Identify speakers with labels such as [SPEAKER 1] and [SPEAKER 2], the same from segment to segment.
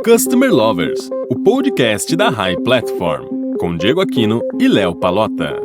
[SPEAKER 1] Customer Lovers, o podcast da High Platform, com Diego Aquino e Léo Pallotta.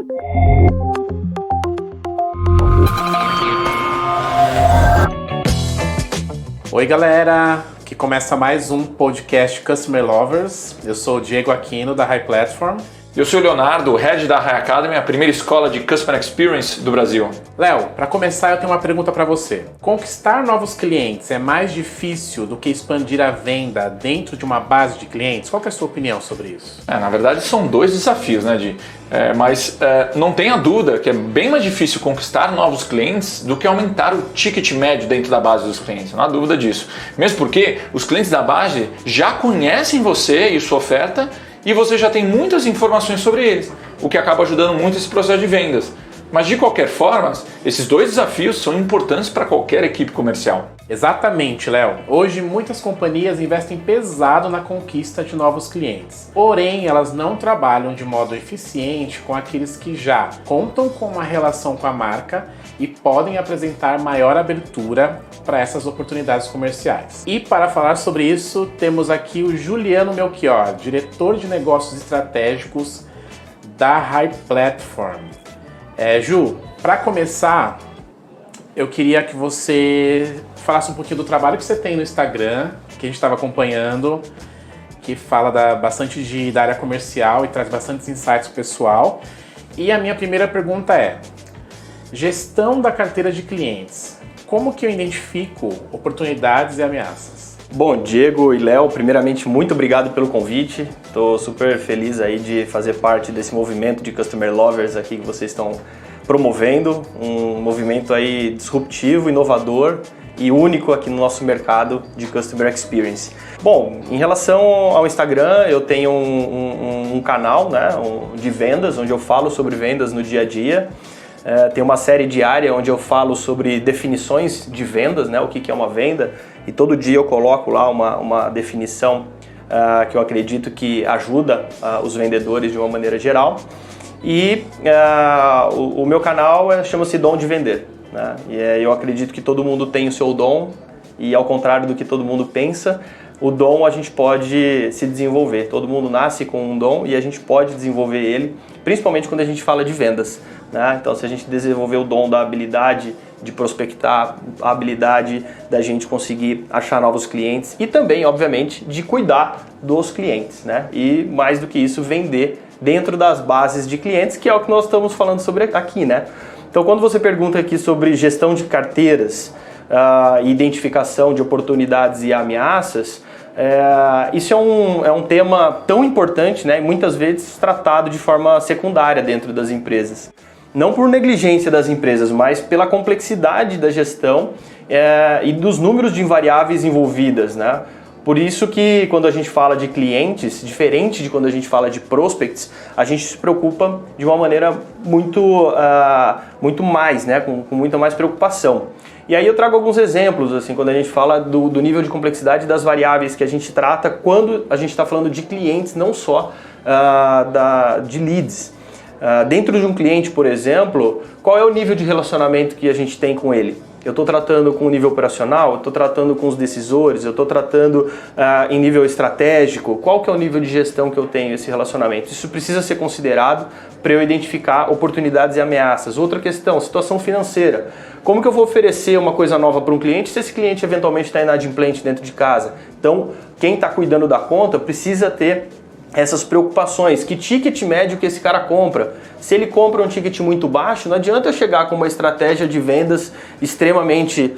[SPEAKER 2] Oi galera, que começa mais um podcast Customer Lovers. Eu sou o Diego Aquino da High Platform.
[SPEAKER 3] Eu sou o Leonardo, Head da High Academy, a primeira escola de Customer Experience do Brasil.
[SPEAKER 2] Léo, para começar eu tenho uma pergunta para você. Conquistar novos clientes é mais difícil do que expandir a venda dentro de uma base de clientes? Qual que é a sua opinião sobre isso?
[SPEAKER 3] Na verdade são dois desafios, né, Di? Mas não tenha dúvida que é bem mais difícil conquistar novos clientes do que aumentar o ticket médio dentro da base dos clientes, não há dúvida disso. Mesmo porque os clientes da base já conhecem você e sua oferta e você já tem muitas informações sobre eles, o que acaba ajudando muito esse processo de vendas. Mas de qualquer forma, esses dois desafios são importantes para qualquer equipe comercial.
[SPEAKER 2] Exatamente, Léo. Hoje muitas companhias investem pesado na conquista de novos clientes. Porém, elas não trabalham de modo eficiente com aqueles que já contam com uma relação com a marca e podem apresentar maior abertura para essas oportunidades comerciais. E para falar sobre isso, temos aqui o Juliano Melchior, diretor de negócios estratégicos da High Platform. Ju, para começar, eu queria que você falasse um pouquinho do trabalho que você tem no Instagram, que a gente estava acompanhando, que fala bastante da área comercial e traz bastantes insights pro pessoal. E a minha primeira pergunta é: gestão da carteira de clientes. Como que eu identifico oportunidades e ameaças?
[SPEAKER 4] Bom, Diego e Léo, primeiramente, muito obrigado pelo convite. Estou super feliz aí de fazer parte desse movimento de Customer Lovers aqui que vocês estão promovendo. Um movimento aí disruptivo, inovador e único aqui no nosso mercado de Customer Experience. Bom, em relação ao Instagram, eu tenho um canal, né, de vendas, onde eu falo sobre vendas no dia a dia. Tem uma série diária onde eu falo sobre definições de vendas, né, o que é uma venda, e todo dia eu coloco lá uma definição que eu acredito que ajuda os vendedores de uma maneira geral. E o meu canal chama-se Dom de Vender, né? E eu acredito que todo mundo tem o seu dom e, ao contrário do que todo mundo pensa, o dom a gente pode se desenvolver. Todo mundo nasce com um dom e a gente pode desenvolver ele, principalmente quando a gente fala de vendas, né? Então, se a gente desenvolver o dom da habilidade de prospectar, a habilidade da gente conseguir achar novos clientes e também, obviamente, de cuidar dos clientes, né? E mais do que isso, vender dentro das bases de clientes, que é o que nós estamos falando sobre aqui, né? Então, quando você pergunta aqui sobre gestão de carteiras, identificação de oportunidades e ameaças, isso é um tema tão importante, né? E muitas vezes tratado de forma secundária dentro das empresas. Não por negligência das empresas, mas pela complexidade da gestão e dos números de variáveis envolvidas, né? Por isso que quando a gente fala de clientes, diferente de quando a gente fala de prospects, a gente se preocupa de uma maneira muito mais, né? Com muita mais preocupação. E aí eu trago alguns exemplos, assim, quando a gente fala do nível de complexidade das variáveis que a gente trata quando a gente está falando de clientes, não só de leads. Dentro de um cliente, por exemplo, qual é o nível de relacionamento que a gente tem com ele? Eu estou tratando com o nível operacional, eu estou tratando com os decisores, eu estou tratando em nível estratégico. Qual que é o nível de gestão que eu tenho esse relacionamento? Isso precisa ser considerado para eu identificar oportunidades e ameaças. Outra questão, situação financeira. Como que eu vou oferecer uma coisa nova para um cliente se esse cliente eventualmente está inadimplente dentro de casa? Então, quem está cuidando da conta precisa ter essas preocupações. Que ticket médio que esse cara compra? Se ele compra um ticket muito baixo, não adianta eu chegar com uma estratégia de vendas extremamente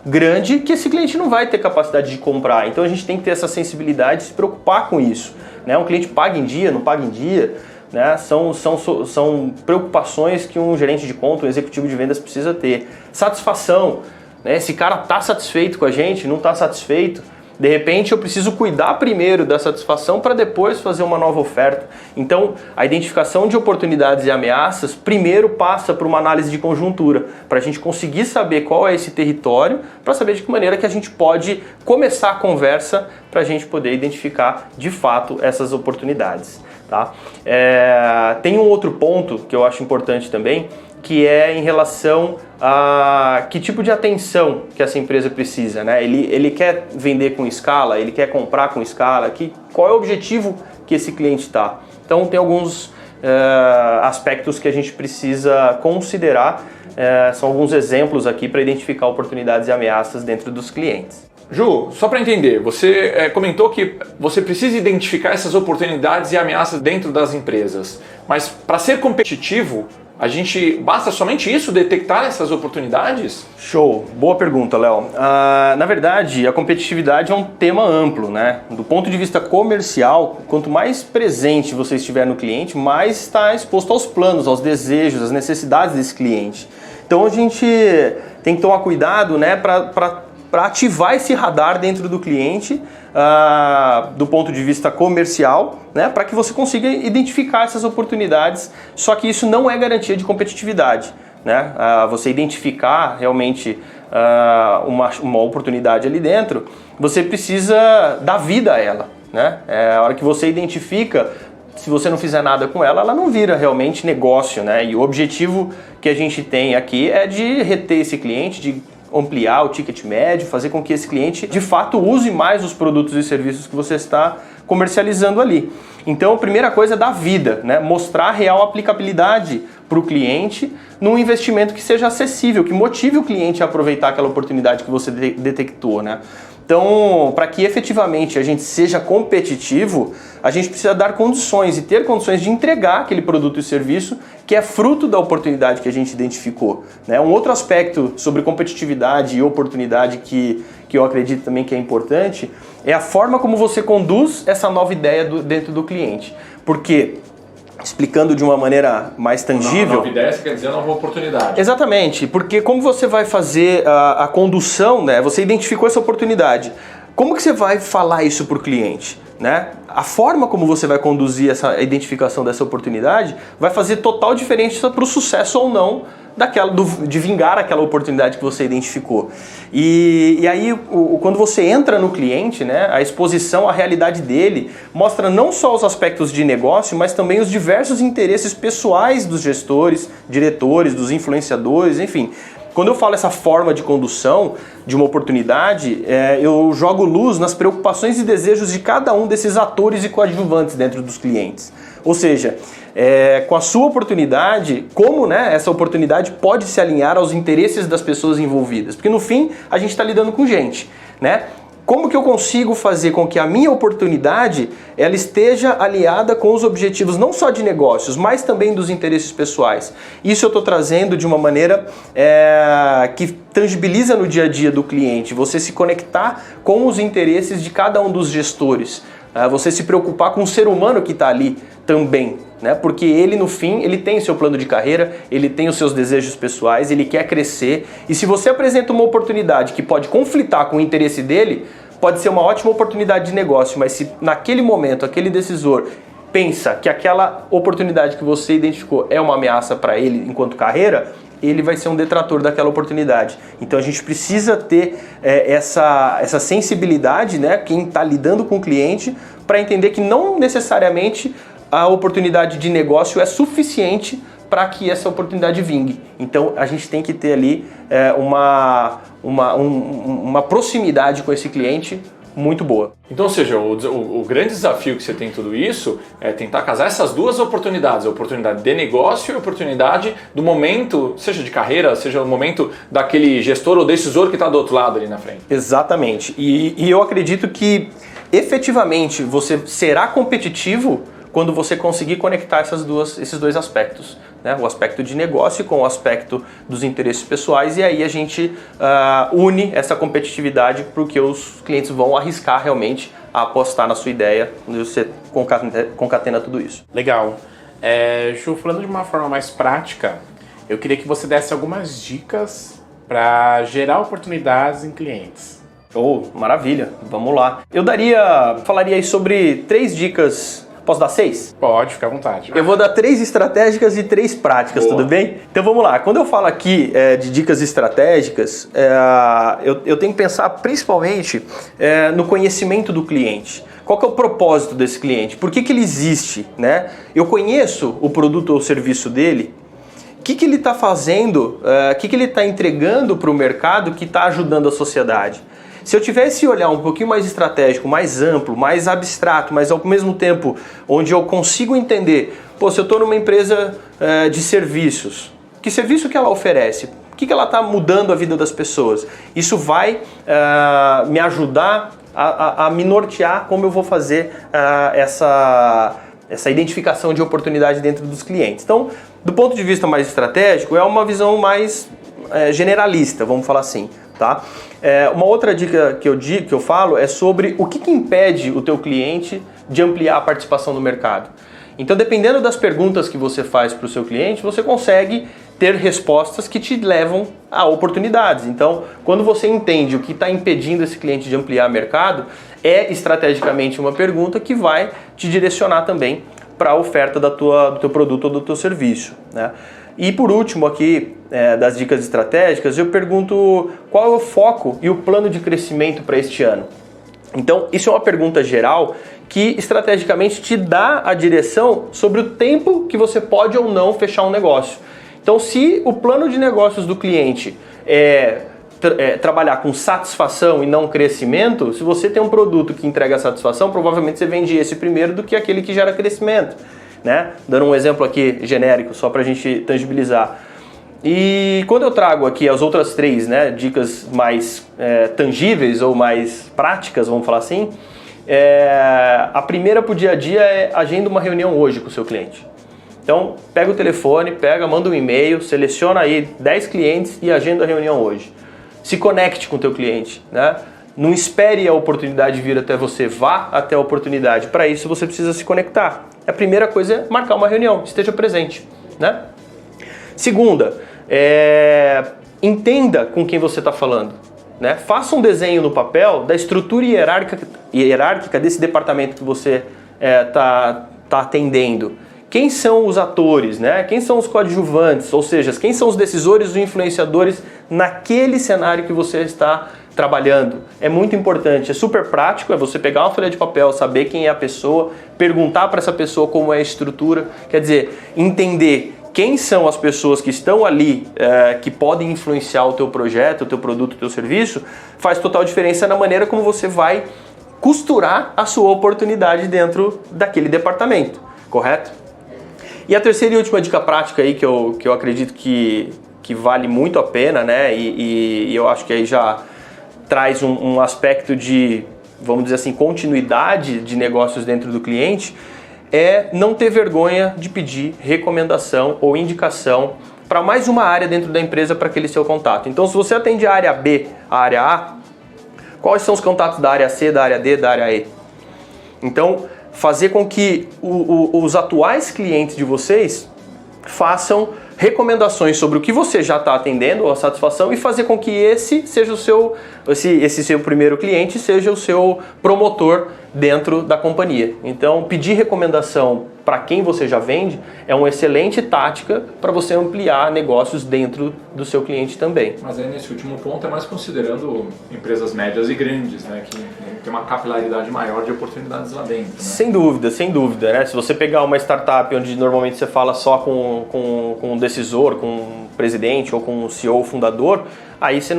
[SPEAKER 4] grande que esse cliente não vai ter capacidade de comprar. Então a gente tem que ter essa sensibilidade de se preocupar com isso, né? Um cliente paga em dia, não paga em dia, né? São preocupações que um gerente de conta, um executivo de vendas precisa ter. Satisfação, né? Esse cara está satisfeito com a gente, não está satisfeito. De repente eu preciso cuidar primeiro da satisfação para depois fazer uma nova oferta. Então a identificação de oportunidades e ameaças primeiro passa por uma análise de conjuntura, para a gente conseguir saber qual é esse território, para saber de que maneira que a gente pode começar a conversa para a gente poder identificar de fato essas oportunidades. Tá? Tem um outro ponto que eu acho importante também, que é em relação a que tipo de atenção que essa empresa precisa, né? Ele quer vender com escala, ele quer comprar com escala, qual é o objetivo que esse cliente está? Então tem alguns aspectos que a gente precisa considerar, são alguns exemplos aqui para identificar oportunidades e ameaças dentro dos clientes.
[SPEAKER 3] Ju, só para entender, você comentou que você precisa identificar essas oportunidades e ameaças dentro das empresas, mas para ser competitivo, basta somente isso, detectar essas oportunidades?
[SPEAKER 4] Show, boa pergunta, Léo. Na verdade, a competitividade é um tema amplo, né? Do ponto de vista comercial, quanto mais presente você estiver no cliente, mais está exposto aos planos, aos desejos, às necessidades desse cliente. Então a gente tem que tomar cuidado, né, para ativar esse radar dentro do cliente, do ponto de vista comercial, né, para que você consiga identificar essas oportunidades, só que isso não é garantia de competitividade, né? Você identificar realmente uma oportunidade ali dentro, você precisa dar vida a ela, né? A hora que você identifica, se você não fizer nada com ela, ela não vira realmente negócio, né? E o objetivo que a gente tem aqui é de reter esse cliente, de ampliar o ticket médio, fazer com que esse cliente de fato use mais os produtos e serviços que você está comercializando ali. Então a primeira coisa é dar vida, né? Mostrar a real aplicabilidade para o cliente num investimento que seja acessível, que motive o cliente a aproveitar aquela oportunidade que você detectou, né? Então, para que efetivamente a gente seja competitivo, a gente precisa dar condições e ter condições de entregar aquele produto e serviço que é fruto da oportunidade que a gente identificou, né? Um outro aspecto sobre competitividade e oportunidade que eu acredito também que é importante é a forma como você conduz essa nova ideia dentro do cliente. Porque, explicando de uma maneira mais tangível...
[SPEAKER 3] Nova ideia, você quer dizer nova oportunidade.
[SPEAKER 4] Exatamente, porque como você vai fazer a condução, né? Você identificou essa oportunidade. Como que você vai falar isso para o cliente, né? A forma como você vai conduzir essa identificação dessa oportunidade vai fazer total diferença para o sucesso ou não de vingar aquela oportunidade que você identificou. E aí, quando você entra no cliente, né, a exposição à realidade dele mostra não só os aspectos de negócio, mas também os diversos interesses pessoais dos gestores, diretores, dos influenciadores, enfim. Quando eu falo essa forma de condução de uma oportunidade, eu jogo luz nas preocupações e desejos de cada um desses atores e coadjuvantes dentro dos clientes. Ou seja, com a sua oportunidade, como, né, essa oportunidade pode se alinhar aos interesses das pessoas envolvidas? Porque no fim, a gente está lidando com gente, né? Como que eu consigo fazer com que a minha oportunidade ela esteja aliada com os objetivos não só de negócios, mas também dos interesses pessoais? Isso eu estou trazendo de uma maneira que tangibiliza no dia a dia do cliente, você se conectar com os interesses de cada um dos gestores, você se preocupar com o ser humano que está ali também, né? Porque ele no fim, ele tem o seu plano de carreira, ele tem os seus desejos pessoais, ele quer crescer, e se você apresenta uma oportunidade que pode conflitar com o interesse dele, pode ser uma ótima oportunidade de negócio, mas se naquele momento aquele decisor pensa que aquela oportunidade que você identificou é uma ameaça para ele enquanto carreira, ele vai ser um detrator daquela oportunidade. Então a gente precisa ter essa sensibilidade, né, quem está lidando com o cliente, para entender que não necessariamente a oportunidade de negócio é suficiente para que essa oportunidade vingue. Então a gente tem que ter ali uma proximidade com esse cliente muito boa.
[SPEAKER 3] Então, ou seja, o grande desafio que você tem em tudo isso é tentar casar essas duas oportunidades, a oportunidade de negócio e a oportunidade do momento, seja de carreira, seja o momento daquele gestor ou decisor que está do outro lado ali na frente.
[SPEAKER 4] Exatamente. E eu acredito que efetivamente você será competitivo quando você conseguir conectar esses dois aspectos, né? O aspecto de negócio com o aspecto dos interesses pessoais, e aí a gente une essa competitividade para o que os clientes vão arriscar realmente a apostar na sua ideia, quando você concatena tudo isso.
[SPEAKER 2] Legal. Ju, falando de uma forma mais prática, eu queria que você desse algumas dicas para gerar oportunidades em clientes.
[SPEAKER 4] Oh, maravilha, vamos lá. Eu falaria aí sobre 3 dicas. Posso dar 6?
[SPEAKER 2] Pode, fica à vontade.
[SPEAKER 4] Eu vou dar 3 estratégicas e 3 práticas, Boa. Tudo bem? Então vamos lá. Quando eu falo aqui de dicas estratégicas, eu tenho que pensar principalmente no conhecimento do cliente. Qual que é o propósito desse cliente? Por que ele existe, né? Eu conheço o produto ou serviço dele, o que ele está fazendo, o que ele está entregando para o mercado que está ajudando a sociedade. Se eu tivesse olhar um pouquinho mais estratégico, mais amplo, mais abstrato, mas ao mesmo tempo onde eu consigo entender, se eu estou numa empresa de serviços, que serviço que ela oferece? O que ela está mudando a vida das pessoas? Isso vai me ajudar a me nortear como eu vou fazer essa identificação de oportunidade dentro dos clientes. Então, do ponto de vista mais estratégico, é uma visão mais generalista, vamos falar assim. Tá? Uma outra dica que eu falo é sobre o que impede o teu cliente de ampliar a participação no mercado. Então, dependendo das perguntas que você faz para o seu cliente, você consegue ter respostas que te levam a oportunidades. Então, quando você entende o que está impedindo esse cliente de ampliar o mercado, é estrategicamente uma pergunta que vai te direcionar também para a oferta do teu produto ou do teu serviço, né? E por último aqui, das dicas estratégicas, eu pergunto qual é o foco e o plano de crescimento para este ano. Então, isso é uma pergunta geral que estrategicamente te dá a direção sobre o tempo que você pode ou não fechar um negócio. Então, se o plano de negócios do cliente é trabalhar com satisfação e não crescimento, se você tem um produto que entrega satisfação, provavelmente você vende esse primeiro do que aquele que gera crescimento, né? Dando um exemplo aqui genérico, só para a gente tangibilizar. E quando eu trago aqui as outras 3, né, dicas mais tangíveis ou mais práticas, vamos falar assim, a primeira para o dia a dia é agenda uma reunião hoje com o seu cliente. Então, pega o telefone, manda um e-mail, seleciona aí 10 clientes e agenda a reunião hoje. Se conecte com o teu cliente, né? Não espere a oportunidade vir até você, vá até a oportunidade. Para isso, você precisa se conectar. A primeira coisa é marcar uma reunião, esteja presente, né? Segunda, entenda com quem você está falando, né? Faça um desenho no papel da estrutura hierárquica desse departamento que você está atendendo. Quem são os atores, né? Quem são os coadjuvantes, ou seja, quem são os decisores ou influenciadores naquele cenário que você está trabalhando. É muito importante, é super prático, é você pegar uma folha de papel, saber quem é a pessoa, perguntar para essa pessoa como é a estrutura, quer dizer, entender quem são as pessoas que estão ali, que podem influenciar o teu projeto, o teu produto, o teu serviço, faz total diferença na maneira como você vai costurar a sua oportunidade dentro daquele departamento, correto? E a terceira e última dica prática aí que eu acredito que vale muito a pena, né? E eu acho que aí já traz um aspecto de, vamos dizer assim, continuidade de negócios dentro do cliente, é não ter vergonha de pedir recomendação ou indicação para mais uma área dentro da empresa para aquele seu contato. Então, se você atende a área B, a área A, quais são os contatos da área C, da área D, da área E? Então, fazer com que os atuais clientes de vocês façam recomendações sobre o que você já está atendendo, a satisfação, e fazer com que esse seja esse seu primeiro cliente seja o seu promotor dentro da companhia. Então, pedir recomendação para quem você já vende é uma excelente tática para você ampliar negócios dentro do seu cliente também.
[SPEAKER 3] Mas aí nesse último ponto é mais considerando empresas médias e grandes, né, que tem uma capilaridade maior de oportunidades lá dentro, né? Sem
[SPEAKER 4] dúvida, né? Se você pegar uma startup onde normalmente você fala só com um decisor, com um presidente ou com um CEO fundador, aí você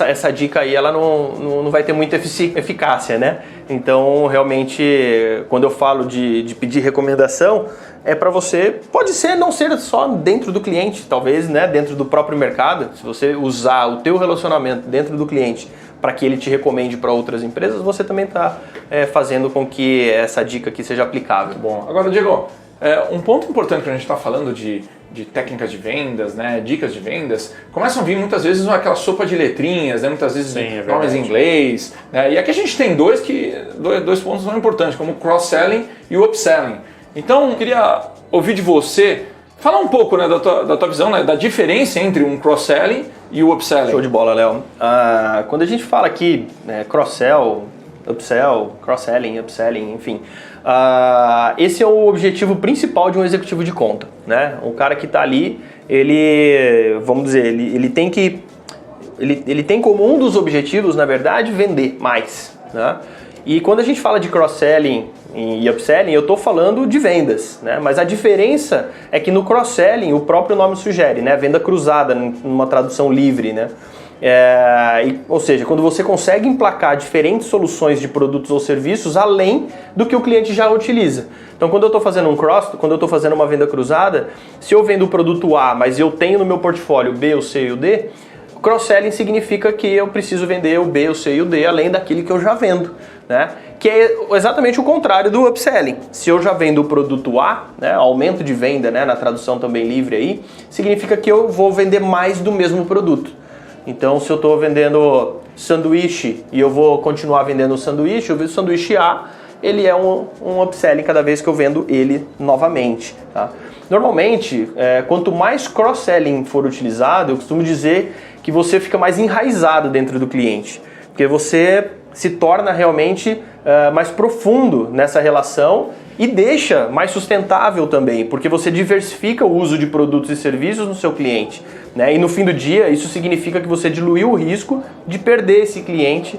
[SPEAKER 4] essa dica aí ela não vai ter muita eficácia, né? Então, realmente, quando eu falo de pedir recomendação, é para você, pode ser não ser só dentro do cliente, talvez, né, dentro do próprio mercado. Se você usar o teu relacionamento dentro do cliente para que ele te recomende para outras empresas, você também está fazendo com que essa dica aqui seja aplicável.
[SPEAKER 3] Bom, agora, Diego, um ponto importante que a gente está falando de técnicas de vendas, né, dicas de vendas, começam a vir muitas vezes aquela sopa de letrinhas, né, muitas vezes nomes em inglês, né, e aqui a gente tem dois pontos muito importantes, como o cross-selling e o upselling. Então, eu queria ouvir de você, falar um pouco, né, da tua visão, né, da diferença entre um cross-selling e o upselling.
[SPEAKER 4] Show de bola, Léo. Quando a gente fala aqui cross-sell, upsell, cross-selling, upselling, enfim, esse é o objetivo principal de um executivo de conta, né? O cara que está ali, ele tem como um dos objetivos, na verdade, vender mais, né? E quando a gente fala de cross-selling e upselling, eu estou falando de vendas, né? Mas a diferença é que no cross-selling, o próprio nome sugere, né? Venda cruzada, numa tradução livre, né? Ou seja, quando você consegue emplacar diferentes soluções de produtos ou serviços além do que o cliente já utiliza. Então, quando eu estou fazendo um cross, quando eu estou fazendo uma venda cruzada, se eu vendo o produto A, mas eu tenho no meu portfólio o B, o C e o D, cross-selling significa que eu preciso vender o B, o C e o D além daquele que eu já vendo, né? Que é exatamente o contrário do upselling. Se eu já vendo o produto A, né, aumento de venda, né, na tradução também livre aí, significa que eu vou vender mais do mesmo produto. Então, se eu estou vendendo sanduíche e eu vou continuar vendendo o sanduíche, o sanduíche A, ele é um upselling cada vez que eu vendo ele novamente, tá? Normalmente, quanto mais cross-selling for utilizado, eu costumo dizer que você fica mais enraizado dentro do cliente, porque você se torna realmente mais profundo nessa relação e deixa mais sustentável também, porque você diversifica o uso de produtos e serviços no seu cliente, né? E no fim do dia, isso significa que você diluiu o risco de perder esse cliente,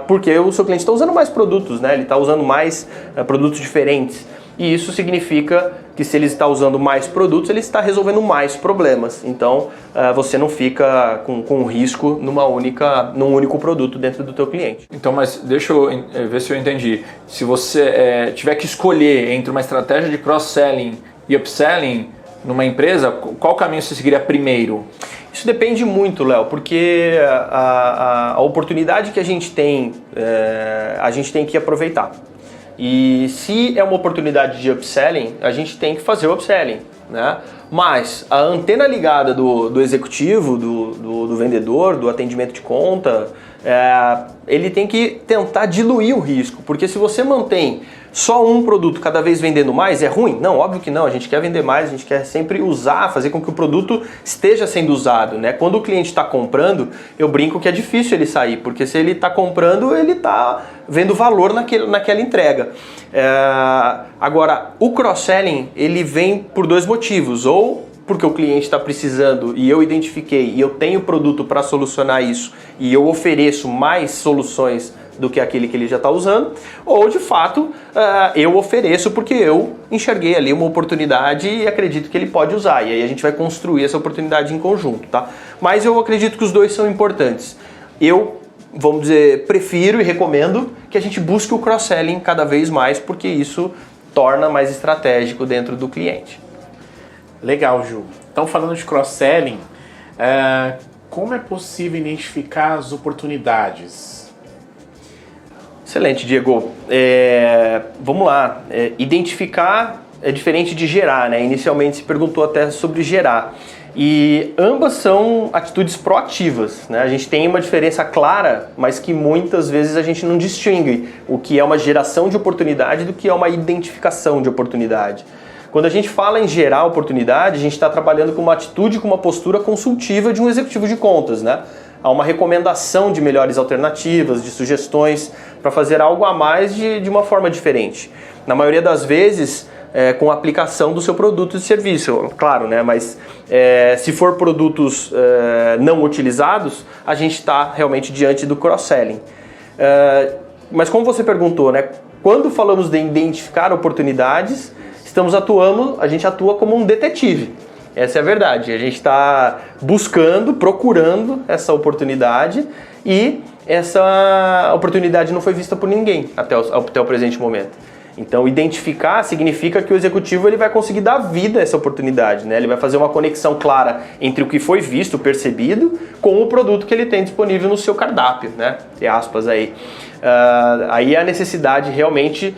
[SPEAKER 4] porque o seu cliente está usando mais produtos, né? Ele está usando mais produtos diferentes. E isso significa que se ele está usando mais produtos, ele está resolvendo mais problemas. Então, você não fica com risco num único produto dentro do teu cliente.
[SPEAKER 3] Então, mas deixa eu ver se eu entendi. Se você tiver que escolher entre uma estratégia de cross-selling e upselling numa empresa, qual caminho você seguiria primeiro?
[SPEAKER 4] Isso depende muito, Léo, porque a oportunidade que a gente tem que aproveitar. E se é uma oportunidade de upselling, a gente tem que fazer o upselling, né? Mas a antena ligada do executivo, do vendedor, do atendimento de conta, ele tem que tentar diluir o risco, porque se você mantém só um produto cada vez vendendo mais, é ruim? Não, óbvio que não, a gente quer vender mais, a gente quer sempre usar, fazer com que o produto esteja sendo usado, né? Quando o cliente está comprando, eu brinco que é difícil ele sair, porque se ele está comprando, ele está vendo valor naquela entrega. Agora, o cross-selling, ele vem por dois motivos, ou porque o cliente está precisando e eu identifiquei e eu tenho produto para solucionar isso e eu ofereço mais soluções do que aquele que ele já está usando, ou de fato eu ofereço porque eu enxerguei ali uma oportunidade e acredito que ele pode usar, e aí a gente vai construir essa oportunidade em conjunto, tá? Mas eu acredito que os dois são importantes. Eu, vamos dizer, prefiro e recomendo que a gente busque o cross-selling cada vez mais, porque isso torna mais estratégico dentro do cliente.
[SPEAKER 2] Legal, Ju. Então, falando de cross-selling, como é possível identificar as oportunidades?
[SPEAKER 4] Excelente, Diego. Vamos lá. Identificar é diferente de gerar, né? Inicialmente se perguntou até sobre gerar. E ambas são atitudes proativas, né? A gente tem uma diferença clara, mas que muitas vezes a gente não distingue o que é uma geração de oportunidade do que é uma identificação de oportunidade. Quando a gente fala em gerar oportunidade, a gente está trabalhando com uma atitude, com uma postura consultiva de um executivo de contas, né? Há uma recomendação de melhores alternativas, de sugestões para fazer algo a mais de uma forma diferente. Na maioria das vezes, com a aplicação do seu produto e serviço, claro, né? Mas se for produtos não utilizados, a gente está realmente diante do cross-selling. Mas como você perguntou, né? Quando falamos de identificar oportunidades, a gente atua como um detetive. Essa é a verdade. A gente está procurando essa oportunidade e essa oportunidade não foi vista por ninguém até o presente momento. Então, identificar significa que o executivo ele vai conseguir dar vida a essa oportunidade, né? Ele vai fazer uma conexão clara entre o que foi visto, percebido, com o produto que ele tem disponível no seu cardápio, né? Tem aspas aí. Aí a necessidade realmente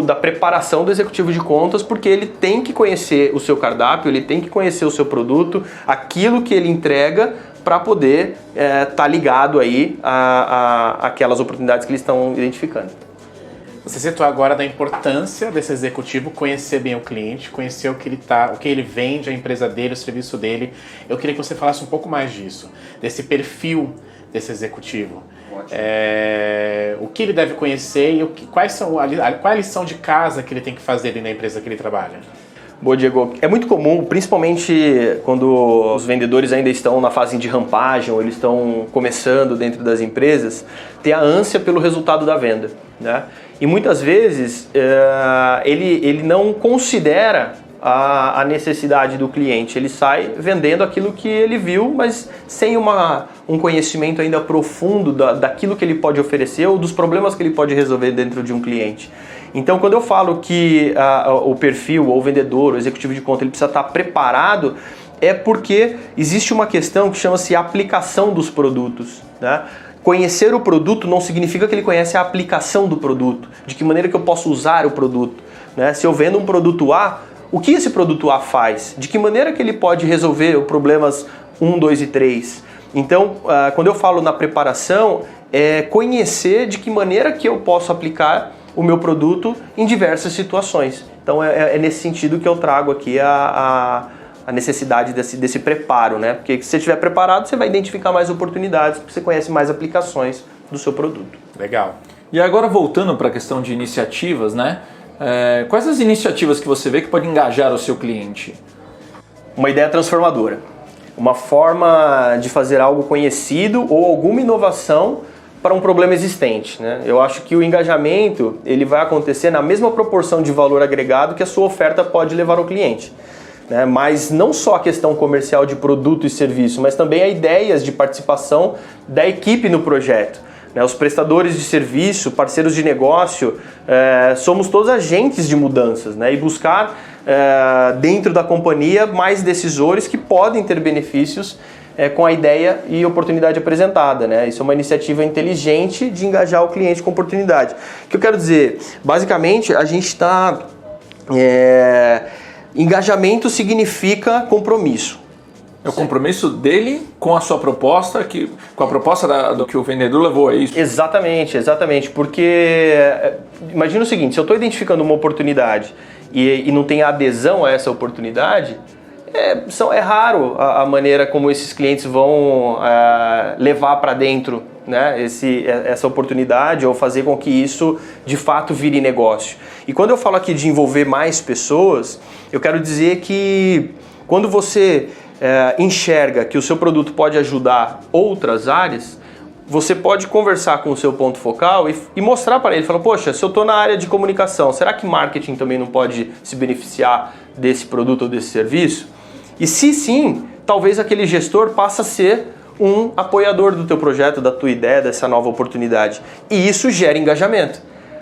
[SPEAKER 4] da preparação do executivo de contas, porque ele tem que conhecer o seu cardápio, ele tem que conhecer o seu produto, aquilo que ele entrega, para poder estar ligado aí àquelas oportunidades que eles estão identificando.
[SPEAKER 2] Você citou agora da importância desse executivo conhecer bem o cliente, conhecer o que ele vende, a empresa dele, o serviço dele. Eu queria que você falasse um pouco mais disso, desse perfil desse executivo. O que ele deve conhecer e qual é a lição de casa que ele tem que fazer dentro da empresa que ele trabalha?
[SPEAKER 4] Boa, Diego. É muito comum, principalmente quando os vendedores ainda estão na fase de rampagem ou eles estão começando dentro das empresas, ter a ânsia pelo resultado da venda, né? E muitas vezes ele não considera a necessidade do cliente, ele sai vendendo aquilo que ele viu, mas sem um conhecimento ainda profundo daquilo que ele pode oferecer ou dos problemas que ele pode resolver dentro de um cliente. Então, quando eu falo que o perfil, ou o vendedor, o executivo de conta, ele precisa estar preparado, é porque existe uma questão que chama-se aplicação dos produtos, né? Conhecer o produto não significa que ele conhece a aplicação do produto, de que maneira que eu posso usar o produto, né? Se eu vendo um produto A, o que esse produto A faz? De que maneira que ele pode resolver os problemas 1, 2 e 3? Então, quando eu falo na preparação, é conhecer de que maneira que eu posso aplicar o meu produto em diversas situações. Então é nesse sentido que eu trago aqui a necessidade desse preparo, né? Porque se você estiver preparado, você vai identificar mais oportunidades, porque você conhece mais aplicações do seu produto.
[SPEAKER 2] Legal.
[SPEAKER 3] E agora voltando para a questão de iniciativas, né? Quais as iniciativas que você vê que pode engajar o seu cliente?
[SPEAKER 4] Uma ideia transformadora. Uma forma de fazer algo conhecido ou alguma inovação para um problema existente, né? Eu acho que o engajamento ele vai acontecer na mesma proporção de valor agregado que a sua oferta pode levar ao cliente, né? Mas não só a questão comercial de produto e serviço, mas também a ideias de participação da equipe no projeto, né? Os prestadores de serviço, parceiros de negócio, somos todos agentes de mudanças, né? E buscar dentro da companhia mais decisores que podem ter benefícios com a ideia e oportunidade apresentada, né? Isso é uma iniciativa inteligente de engajar o cliente com oportunidade. O que eu quero dizer? Basicamente, a gente está... engajamento significa compromisso.
[SPEAKER 3] É o compromisso dele com a sua proposta, com a proposta do que o vendedor levou a isso?
[SPEAKER 4] Exatamente. Porque imagina o seguinte, se eu estou identificando uma oportunidade e não tem adesão a essa oportunidade, é raro a maneira como esses clientes vão levar para dentro, né, essa oportunidade ou fazer com que isso de fato vire negócio. E quando eu falo aqui de envolver mais pessoas, eu quero dizer que quando você enxerga que o seu produto pode ajudar outras áreas, você pode conversar com o seu ponto focal e mostrar para ele, falar, poxa, se eu estou na área de comunicação, será que marketing também não pode se beneficiar desse produto ou desse serviço? E se sim, talvez aquele gestor passe a ser um apoiador do teu projeto, da tua ideia, dessa nova oportunidade. E isso gera engajamento.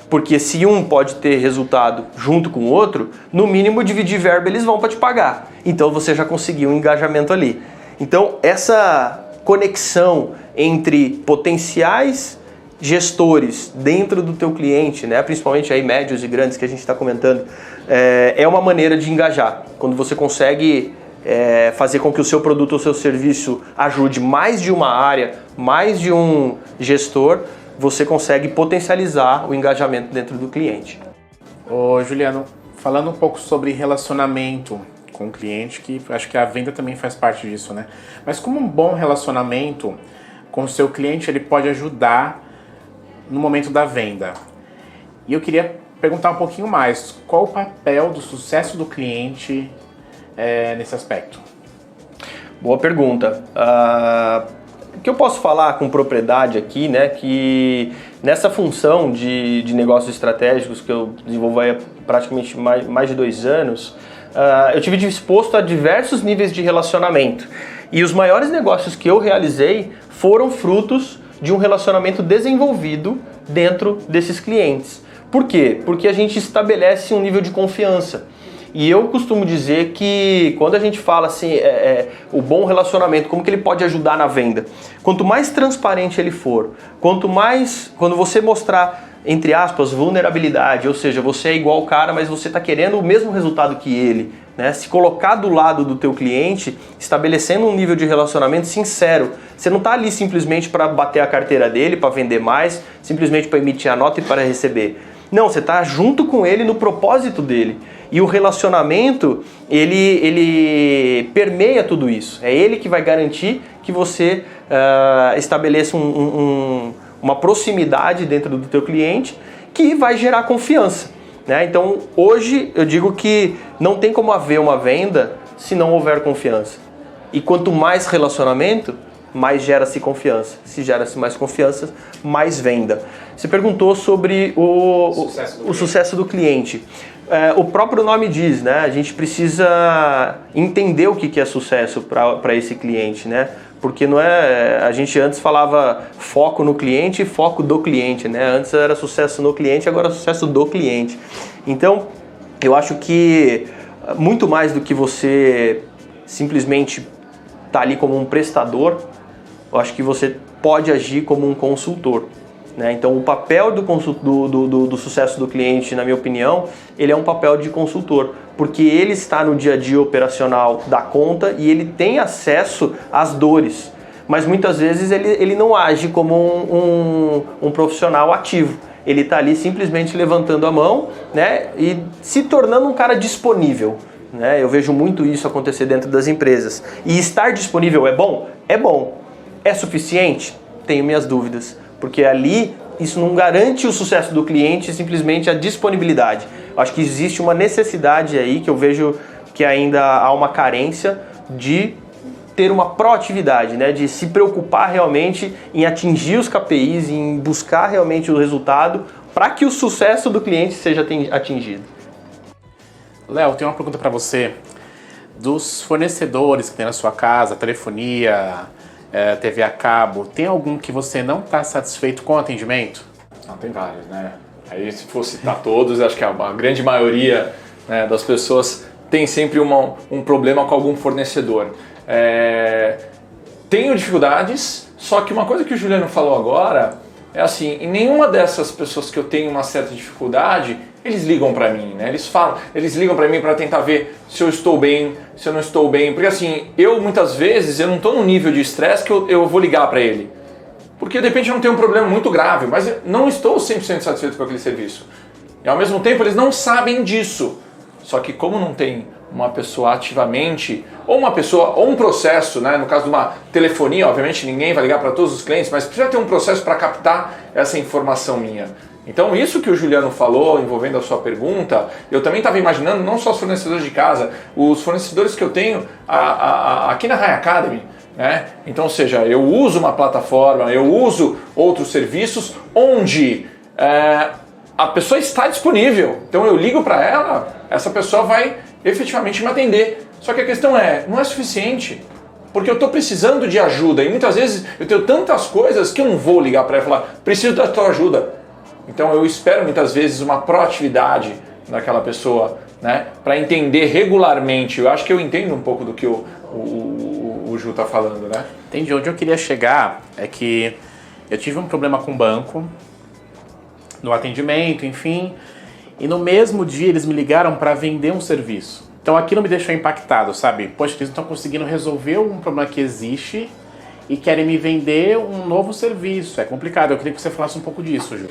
[SPEAKER 4] Porque se um pode ter resultado junto com o outro, no mínimo dividir verba eles vão para te pagar. Então você já conseguiu um engajamento ali. Então essa conexão entre potenciais gestores dentro do teu cliente, né, principalmente aí médios e grandes que a gente está comentando, é uma maneira de engajar. Quando você consegue fazer com que o seu produto ou seu serviço ajude mais de uma área, mais de um gestor, você consegue potencializar o engajamento dentro do cliente.
[SPEAKER 2] Ô Juliano, falando um pouco sobre relacionamento com o cliente, que acho que a venda também faz parte disso, né? Mas como um bom relacionamento com o seu cliente, ele pode ajudar no momento da venda. E eu queria perguntar um pouquinho mais, qual o papel do sucesso do cliente nesse aspecto?
[SPEAKER 4] Boa pergunta. O que eu posso falar com propriedade aqui, né, que nessa função de negócios estratégicos que eu desenvolvo há praticamente mais de 2 anos, eu tive exposto a diversos níveis de relacionamento. E os maiores negócios que eu realizei foram frutos de um relacionamento desenvolvido dentro desses clientes. Por quê? Porque a gente estabelece um nível de confiança. E eu costumo dizer que quando a gente fala assim, o bom relacionamento, como que ele pode ajudar na venda? Quanto mais transparente ele for, quando você mostrar, entre aspas, vulnerabilidade, ou seja, você é igual ao cara, mas você está querendo o mesmo resultado que ele, né? Se colocar do lado do teu cliente, estabelecendo um nível de relacionamento sincero. Você não está ali simplesmente para bater a carteira dele, para vender mais, simplesmente para emitir a nota e para receber. Não, você está junto com ele no propósito dele. E o relacionamento, ele permeia tudo isso. É ele que vai garantir que você estabeleça uma proximidade dentro do teu cliente que vai gerar confiança. né? Então, hoje eu digo que não tem como haver uma venda se não houver confiança. E quanto mais relacionamento, mais gera-se confiança. Se gera-se mais confiança, mais venda. Você perguntou sobre o sucesso do cliente. O próprio nome diz, né? A gente precisa entender o que é sucesso para esse cliente, né? Porque não é, a gente antes falava foco no cliente e foco do cliente, né? Antes era sucesso no cliente, agora é sucesso do cliente. Então, eu acho que muito mais do que você simplesmente estar ali como um prestador, eu acho que você pode agir como um consultor, né? Então, o papel do sucesso do cliente, na minha opinião, ele é um papel de consultor, porque ele está no dia a dia operacional da conta e ele tem acesso às dores, mas muitas vezes ele não age como um profissional ativo. Ele está ali simplesmente levantando a mão, né, e se tornando um cara disponível, né? Eu vejo muito isso acontecer dentro das empresas. E estar disponível é bom? É bom. É suficiente? Tenho minhas dúvidas, porque ali isso não garante o sucesso do cliente, simplesmente a disponibilidade. Acho que existe uma necessidade aí que eu vejo que ainda há uma carência de ter uma proatividade, né? De se preocupar realmente em atingir os KPIs, em buscar realmente o resultado para que o sucesso do cliente seja atingido.
[SPEAKER 2] Léo, tem uma pergunta para você. Dos fornecedores que tem na sua casa, telefonia, TV a cabo, tem algum que você não está satisfeito com o atendimento?
[SPEAKER 3] Não, tem vários, né? Aí se for citar todos, acho que a grande maioria, né, das pessoas tem sempre um problema com algum fornecedor. Tenho dificuldades, só que uma coisa que o Juliano falou agora é assim, em nenhuma dessas pessoas que eu tenho uma certa dificuldade, eles ligam para mim, né? Eles ligam para mim para tentar ver se eu estou bem, se eu não estou bem, porque assim, muitas vezes eu não estou num nível de estresse que eu vou ligar para ele. Porque de repente eu não tenho um problema muito grave, mas eu não estou 100% satisfeito com aquele serviço. E ao mesmo tempo eles não sabem disso. Só que como não tem uma pessoa ativamente, ou um processo, né? No caso de uma telefonia, obviamente ninguém vai ligar para todos os clientes, mas precisa ter um processo para captar essa informação minha. Então isso que o Juliano falou, envolvendo a sua pergunta, eu também estava imaginando não só os fornecedores de casa, os fornecedores que eu tenho aqui na High Academy, né? Então, ou seja, eu uso uma plataforma, eu uso outros serviços onde a pessoa está disponível. Então eu ligo para ela, essa pessoa vai efetivamente me atender. Só que a questão não é suficiente, porque eu estou precisando de ajuda e muitas vezes eu tenho tantas coisas que eu não vou ligar para ela e falar, preciso da tua ajuda. Então eu espero muitas vezes uma proatividade daquela pessoa, né, para entender regularmente. Eu acho que eu entendo um pouco do que o Ju está falando, né?
[SPEAKER 2] Entendi. Onde eu queria chegar é que eu tive um problema com o banco, no atendimento, enfim, e no mesmo dia eles me ligaram para vender um serviço. Então aquilo me deixou impactado, sabe? Poxa, eles estão conseguindo resolver um problema que existe e querem me vender um novo serviço. É complicado. Eu queria que você falasse um pouco disso, Ju.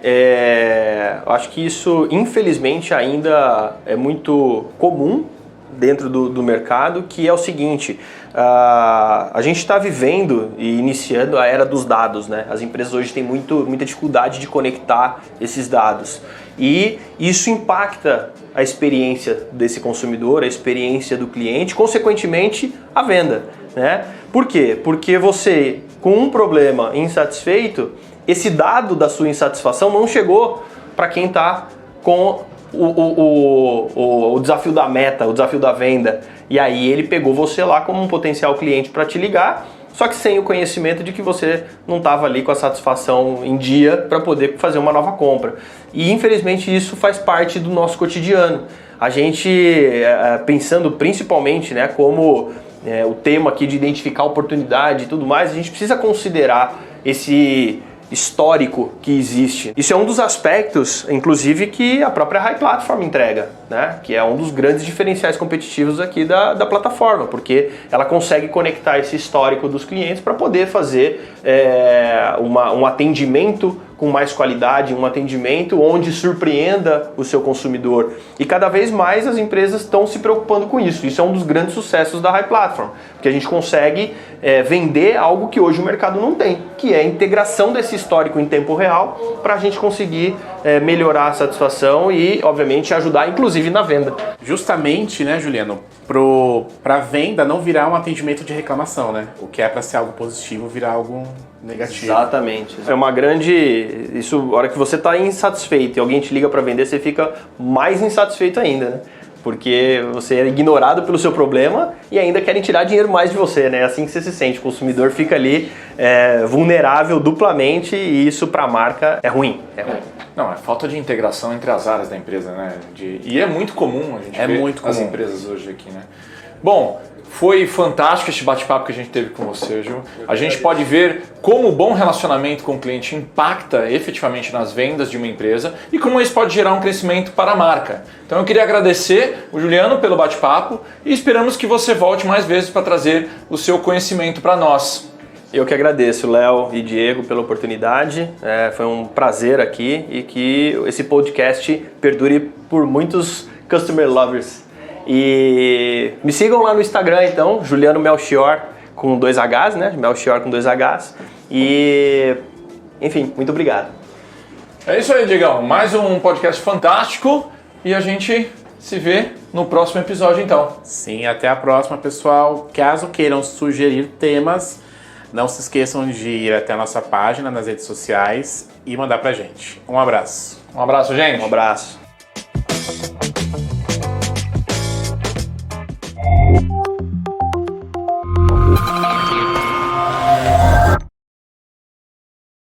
[SPEAKER 4] Eu acho que isso, infelizmente, ainda é muito comum dentro do mercado, que é o seguinte, a gente está vivendo e iniciando a era dos dados, né? As empresas hoje têm muita dificuldade de conectar esses dados e isso impacta a experiência desse consumidor, a experiência do cliente, consequentemente a venda, né? Por quê? Porque você, com um problema insatisfeito, esse dado da sua insatisfação não chegou para quem está com o desafio da meta, o desafio da venda. E aí ele pegou você lá como um potencial cliente para te ligar, só que sem o conhecimento de que você não estava ali com a satisfação em dia para poder fazer uma nova compra. E infelizmente isso faz parte do nosso cotidiano. A gente, pensando principalmente, né, como o tema aqui de identificar oportunidade e tudo mais, a gente precisa considerar esse histórico que existe. Isso é um dos aspectos, inclusive, que a própria High Platform entrega, né? Que é um dos grandes diferenciais competitivos aqui da plataforma, porque ela consegue conectar esse histórico dos clientes para poder fazer um atendimento com mais qualidade, um atendimento onde surpreenda o seu consumidor. E cada vez mais as empresas estão se preocupando com isso. Isso é um dos grandes sucessos da High Platform, porque a gente consegue vender algo que hoje o mercado não tem, que é a integração desse histórico em tempo real para a gente conseguir melhorar a satisfação e, obviamente, ajudar, inclusive, na venda.
[SPEAKER 2] Justamente, né, Juliano, para venda não virar um atendimento de reclamação, né? O que é para ser algo positivo virar algo negativo.
[SPEAKER 4] Exatamente. É uma grande... Isso, a hora que você está insatisfeito e alguém te liga para vender, você fica mais insatisfeito ainda, né? Porque você é ignorado pelo seu problema e ainda querem tirar dinheiro mais de você, né? É assim que você se sente. O consumidor fica ali vulnerável duplamente e isso para a marca é ruim.
[SPEAKER 3] Não, é falta de integração entre as áreas da empresa, né? E é muito comum a gente ver as empresas hoje aqui, né? Bom, foi fantástico este bate-papo que a gente teve com você, Ju. A gente pode ver como o bom relacionamento com o cliente impacta efetivamente nas vendas de uma empresa e como isso pode gerar um crescimento para a marca. Então eu queria agradecer o Juliano pelo bate-papo e esperamos que você volte mais vezes para trazer o seu conhecimento para nós.
[SPEAKER 4] Eu que agradeço, Léo e Diego, pela oportunidade. Foi um prazer aqui e que esse podcast perdure por muitos Customer Lovers. E me sigam lá no Instagram, então, Juliano Melchior com 2 Hs, né? Melchior com 2 Hs. E, enfim, muito obrigado.
[SPEAKER 3] É isso aí, Diegão. Mais um podcast fantástico e a gente se vê no próximo episódio, então.
[SPEAKER 2] Sim, até a próxima, pessoal. Caso queiram sugerir temas, não se esqueçam de ir até a nossa página nas redes sociais e mandar pra gente. Um abraço.
[SPEAKER 3] Um abraço, gente.
[SPEAKER 4] Um abraço.